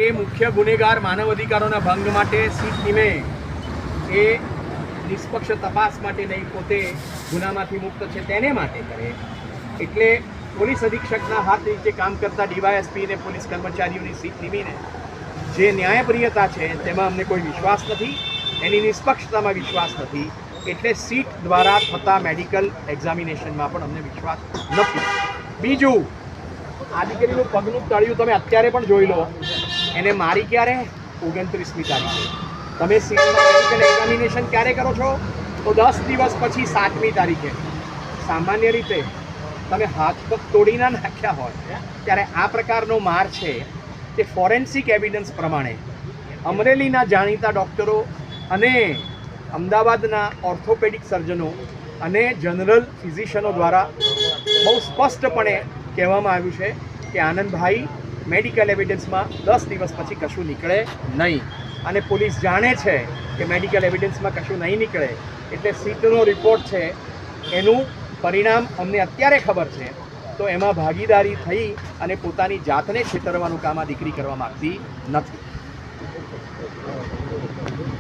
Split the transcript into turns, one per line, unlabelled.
એ મુખ્ય ગુનેગાર માનવ અધિકારોના ભંગ માટે સીટ ટીમે એ નિષ્પક્ષ તપાસ માટે નહીં, પોતે ગુનામાંથી મુક્ત છે તેને માટે કરે. એટલે પોલીસ અધિક્ષકના હાથ નીચે કામ કરતા ડીવાયએસપી અને પોલીસ કર્મચારીઓની સીટ ટીમીને જે ન્યાયપ્રિયતા છે તેમાં અમને કોઈ વિશ્વાસ નથી, એની નિષ્પક્ષતામાં વિશ્વાસ નથી. એટલે સીટ દ્વારા થતા મેડિકલ એક્ઝામિનેશનમાં પણ અમને વિશ્વાસ નથી. બીજું, આ દીકરીનું પગનું તળિયું તમે અત્યારે પણ જોઈ લો. એને મારી ક્યારે? 29મી તારીખે. તમે સીટમાં મેડિકલ એક્ઝામિનેશન ક્યારે કરો છો? તો 10 દિવસ પછી 7મી તારીખે. સામાન્ય રીતે તમે હાથ પગ તોડી ના નાખ્યા હોય ત્યારે આ પ્રકારનો માર છે તે ફોરેન્સિક એવિડન્સ પ્રમાણે અમરેલીના જાણીતા ડૉક્ટરો અને અમદાવાદના ઓર્થોપેડિક સર્જનો અને જનરલ ફિઝિશિયનો દ્વારા બહુ સ્પષ્ટપણે કહેવામાં આવ્યું છે કે આનંદભાઈ મેડિકલ એવિડન્સમાં 10 દિવસ પછી કશું નીકળે નહીં. અને પોલીસ જાણે છે કે મેડિકલ એવિડન્સમાં કશું નહીં નીકળે, એટલે સીટનો રિપોર્ટ છે એનું પરિણામ અમને અત્યારે ખબર છે. તો એમાં ભાગીદારી થઈ અને પોતાની જાતને છેતરવાનું કામ આ દીકરી કરવા માગતી નથી.